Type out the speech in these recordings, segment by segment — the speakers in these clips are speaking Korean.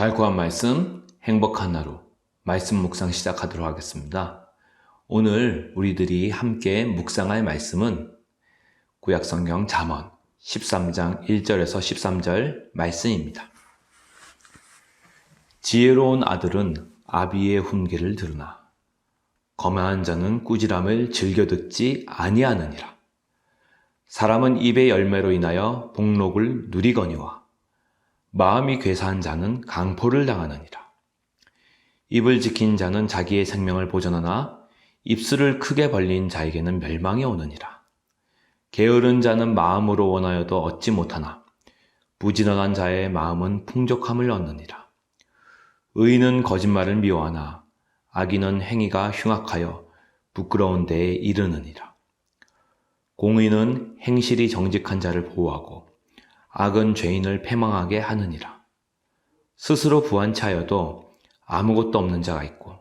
달콤한 말씀, 행복한 하루, 말씀 묵상 시작하도록 하겠습니다. 오늘 우리들이 함께 묵상할 말씀은 구약성경 잠언 13장 1절에서 13절 말씀입니다. 지혜로운 아들은 아비의 훈계를 들으나 거만한 자는 꾸지람을 즐겨 듣지 아니하느니라. 사람은 입의 열매로 인하여 복록을 누리거니와 마음이 괴사한 자는 강포를 당하느니라. 입을 지킨 자는 자기의 생명을 보전하나 입술을 크게 벌린 자에게는 멸망이 오느니라. 게으른 자는 마음으로 원하여도 얻지 못하나 부지런한 자의 마음은 풍족함을 얻느니라. 의인은 거짓말을 미워하나 악인은 행위가 흉악하여 부끄러운 데에 이르느니라. 공의는 행실이 정직한 자를 보호하고 악은 죄인을 패망하게 하느니라. 스스로 부한 채 하여도 아무것도 없는 자가 있고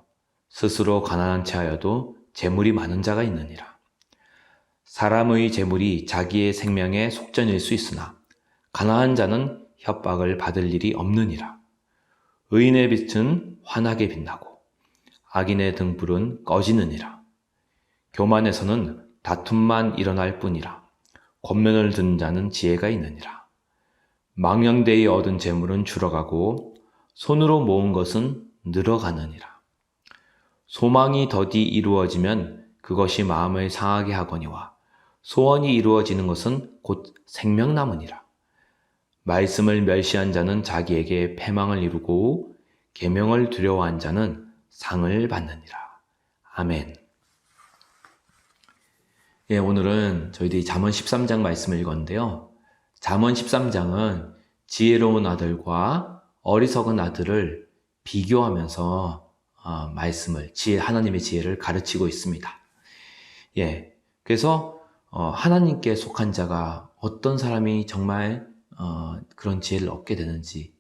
스스로 가난한 채 하여도 재물이 많은 자가 있느니라. 사람의 재물이 자기의 생명의 속전일 수 있으나 가난한 자는 협박을 받을 일이 없느니라. 의인의 빛은 환하게 빛나고 악인의 등불은 꺼지느니라. 교만에서는 다툼만 일어날 뿐이라. 권면을 듣는 자는 지혜가 있느니라. 망령되이 얻은 재물은 줄어가고 손으로 모은 것은 늘어가느니라. 소망이 더디 이루어지면 그것이 마음을 상하게 하거니와 소원이 이루어지는 것은 곧 생명나무니라. 말씀을 멸시한 자는 자기에게 패망을 이루고 계명을 두려워한 자는 상을 받느니라. 아멘. 오늘은 저희들이 잠언 13장 말씀을 읽었는데요. 잠언 13장은 지혜로운 아들과 어리석은 아들을 비교하면서 하나님의 지혜를 가르치고 있습니다. 그래서 하나님께 속한 자가 어떤 사람이 정말 그런 지혜를 얻게 되는지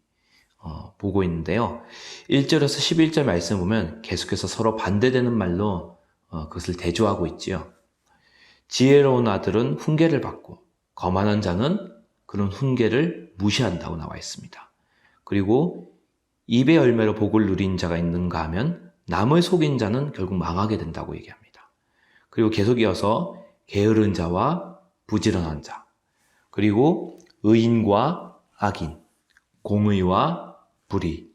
보고 있는데요. 1절에서 11절 말씀을 보면 계속해서 서로 반대되는 말로 그것을 대조하고 있지요. 지혜로운 아들은 훈계를 받고 거만한 자는 그런 훈계를 무시한다고 나와 있습니다. 그리고 입의 열매로 복을 누린 자가 있는가 하면 남을 속인 자는 결국 망하게 된다고 얘기합니다. 그리고 계속 이어서 게으른 자와 부지런한 자, 그리고 의인과 악인, 공의와 불의,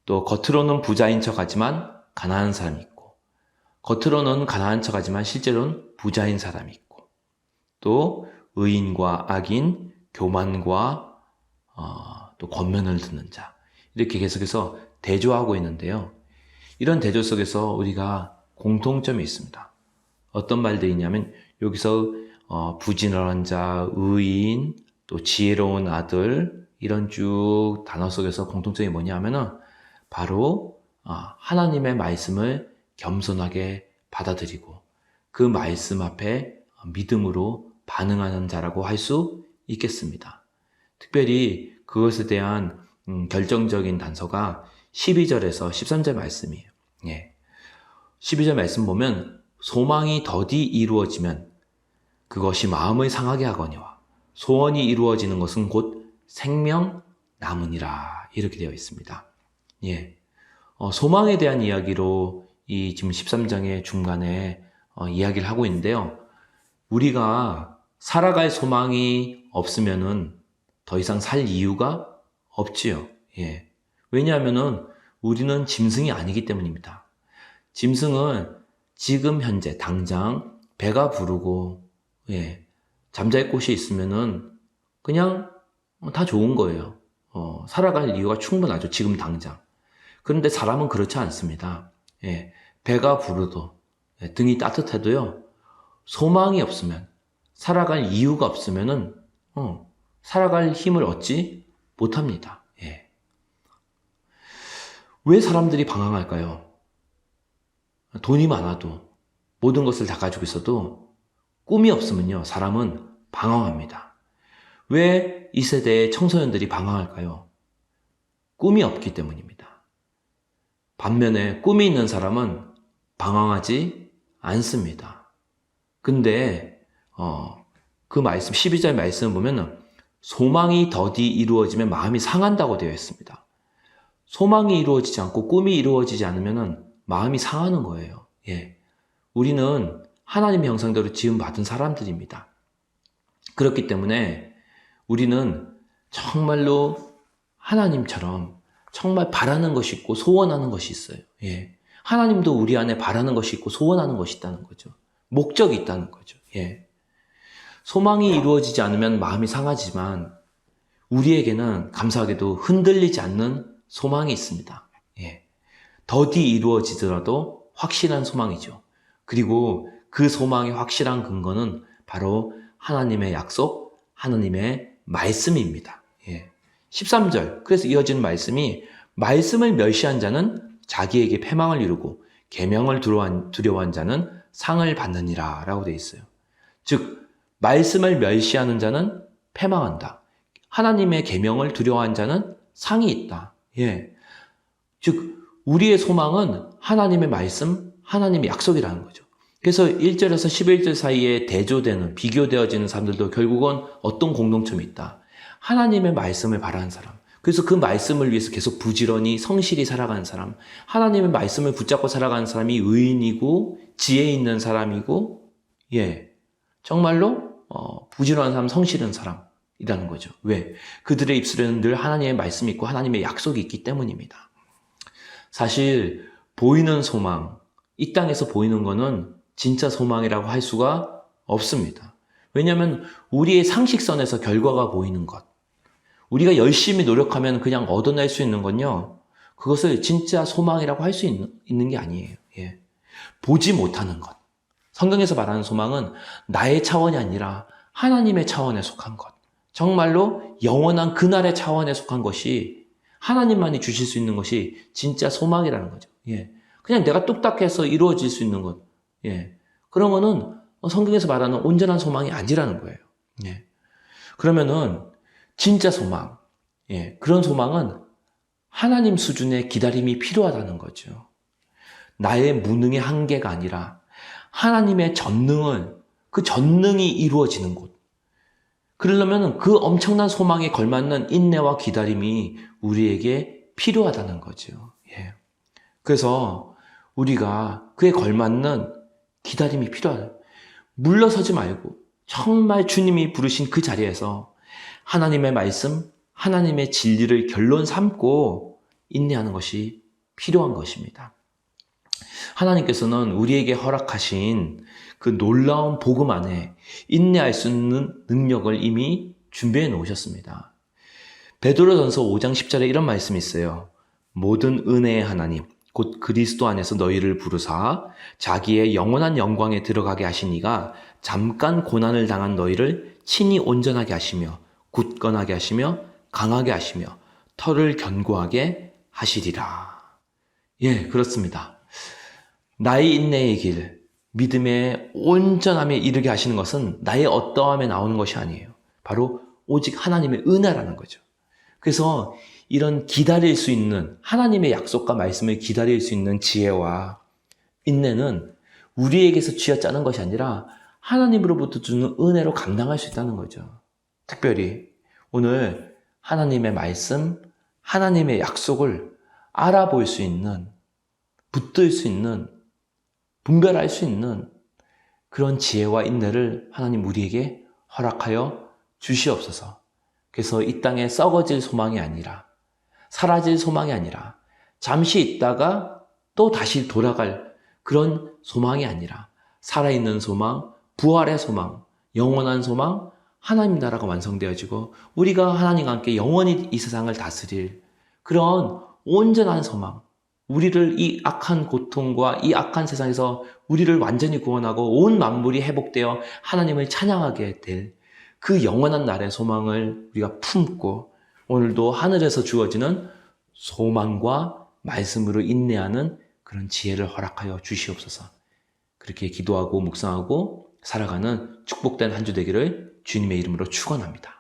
또 겉으로는 부자인 척하지만 가난한 사람이 있고 겉으로는 가난한 척하지만 실제로는 부자인 사람이 있고 또 의인과 악인, 교만과 또 권면을 듣는 자, 이렇게 계속해서 대조하고 있는데요. 이런 대조 속에서 우리가 공통점이 있습니다. 어떤 말들이 있냐면 여기서 부지런한 자, 의인, 또 지혜로운 아들, 이런 쭉 단어 속에서 공통점이 뭐냐면은 바로 하나님의 말씀을 겸손하게 받아들이고 그 말씀 앞에 믿음으로 반응하는 자라고 할 수 있겠습니다. 특별히 그것에 대한 결정적인 단서가 12절에서 13절 말씀이에요. 12절 말씀 보면 소망이 더디 이루어지면 그것이 마음을 상하게 하거니와 소원이 이루어지는 것은 곧 생명나무니라, 이렇게 되어 있습니다. 소망에 대한 이야기로 이 지금 13장의 중간에 이야기를 하고 있는데요. 우리가 살아갈 소망이 없으면은 더 이상 살 이유가 없지요. 왜냐하면은 우리는 짐승이 아니기 때문입니다. 짐승은 지금 현재 당장 배가 부르고 잠잘 곳이 있으면은 그냥 다 좋은 거예요. 살아갈 이유가 충분하죠. 지금 당장. 그런데 사람은 그렇지 않습니다. 배가 부르도 등이 따뜻해도요. 소망이 없으면, 살아갈 이유가 없으면은 살아갈 힘을 얻지 못합니다. 왜 사람들이 방황할까요? 돈이 많아도 모든 것을 다 가지고 있어도 꿈이 없으면요, 사람은 방황합니다. 왜 이 세대의 청소년들이 방황할까요? 꿈이 없기 때문입니다. 반면에 꿈이 있는 사람은 방황하지 않습니다. 근데 그 말씀, 12절 말씀을 보면 소망이 더디 이루어지면 마음이 상한다고 되어 있습니다. 소망이 이루어지지 않고 꿈이 이루어지지 않으면 마음이 상하는 거예요. 예. 우리는 하나님의 형상대로 지음받은 사람들입니다. 그렇기 때문에 우리는 정말로 하나님처럼 정말 바라는 것이 있고 소원하는 것이 있어요. 예. 하나님도 우리 안에 바라는 것이 있고 소원하는 것이 있다는 거죠. 목적이 있다는 거죠. 예. 소망이 이루어지지 않으면 마음이 상하지만 우리에게는 감사하게도 흔들리지 않는 소망이 있습니다. 예. 더디 이루어지더라도 확실한 소망이죠. 그리고 그 소망의 확실한 근거는 바로 하나님의 약속, 하나님의 말씀입니다. 예. 13절, 그래서 이어지는 말씀이 말씀을 멸시한 자는 자기에게 패망을 이루고 계명을 두려워한 자는 상을 받느니라 라고 되어 있어요. 즉 말씀을 멸시하는 자는 패망한다. 하나님의 계명을 두려워한 자는 상이 있다. 예. 즉 우리의 소망은 하나님의 말씀, 하나님의 약속이라는 거죠. 그래서 1절에서 11절 사이에 대조되는, 비교되어지는 사람들도 결국은 어떤 공동점이 있다. 하나님의 말씀을 바라는 사람. 그래서 그 말씀을 위해서 계속 부지런히 성실히 살아가는 사람. 하나님의 말씀을 붙잡고 살아가는 사람이 의인이고 지혜 있는 사람이고 예, 정말로 부지런한 사람, 성실한 사람이라는 거죠. 왜? 그들의 입술에는 늘 하나님의 말씀이 있고 하나님의 약속이 있기 때문입니다. 사실 보이는 소망, 이 땅에서 보이는 거는 진짜 소망이라고 할 수가 없습니다. 왜냐하면 우리의 상식선에서 결과가 보이는 것, 우리가 열심히 노력하면 그냥 얻어낼 수 있는 건요, 그것을 진짜 소망이라고 할 수 있는 게 아니에요. 예. 보지 못하는 것. 성경에서 말하는 소망은 나의 차원이 아니라 하나님의 차원에 속한 것. 정말로 영원한 그날의 차원에 속한 것이 하나님만이 주실 수 있는 것이 진짜 소망이라는 거죠. 예. 그냥 내가 뚝딱해서 이루어질 수 있는 것. 예. 그런 거는 성경에서 말하는 온전한 소망이 아니라는 거예요. 예. 그러면은 진짜 소망. 예. 그런 소망은 하나님 수준의 기다림이 필요하다는 거죠. 나의 무능의 한계가 아니라 하나님의 전능을, 그 전능이 이루어지는 곳. 그러려면 그 엄청난 소망에 걸맞는 인내와 기다림이 우리에게 필요하다는 거죠. 예. 그래서 우리가 그에 걸맞는 기다림이 필요하다. 물러서지 말고 정말 주님이 부르신 그 자리에서 하나님의 말씀, 하나님의 진리를 결론 삼고 인내하는 것이 필요한 것입니다. 하나님께서는 우리에게 허락하신 그 놀라운 복음 안에 인내할 수 있는 능력을 이미 준비해 놓으셨습니다. 베드로전서 5장 10절에 이런 말씀이 있어요. 모든 은혜의 하나님 곧 그리스도 안에서 너희를 부르사 자기의 영원한 영광에 들어가게 하시니가 잠깐 고난을 당한 너희를 친히 온전하게 하시며 굳건하게 하시며 강하게 하시며 털을 견고하게 하시리라. 예, 그렇습니다. 나의 인내의 길, 믿음의 온전함에 이르게 하시는 것은 나의 어떠함에 나오는 것이 아니에요. 바로 오직 하나님의 은혜라는 거죠. 그래서 이런 기다릴 수 있는 하나님의 약속과 말씀을 기다릴 수 있는 지혜와 인내는 우리에게서 쥐어짜는 것이 아니라 하나님으로부터 주는 은혜로 감당할 수 있다는 거죠. 특별히 오늘 하나님의 말씀, 하나님의 약속을 알아볼 수 있는, 붙들 수 있는, 분별할 수 있는 그런 지혜와 인내를 하나님 우리에게 허락하여 주시옵소서. 그래서 이 땅에 썩어질 소망이 아니라, 사라질 소망이 아니라, 잠시 있다가 또 다시 돌아갈 그런 소망이 아니라, 살아있는 소망, 부활의 소망, 영원한 소망, 하나님 나라가 완성되어지고 우리가 하나님과 함께 영원히 이 세상을 다스릴 그런 온전한 소망, 우리를 이 악한 고통과 이 악한 세상에서 우리를 완전히 구원하고 온 만물이 회복되어 하나님을 찬양하게 될 그 영원한 날의 소망을 우리가 품고 오늘도 하늘에서 주어지는 소망과 말씀으로 인내하는 그런 지혜를 허락하여 주시옵소서. 그렇게 기도하고 묵상하고 살아가는 축복된 한 주 되기를 주님의 이름으로 축원합니다.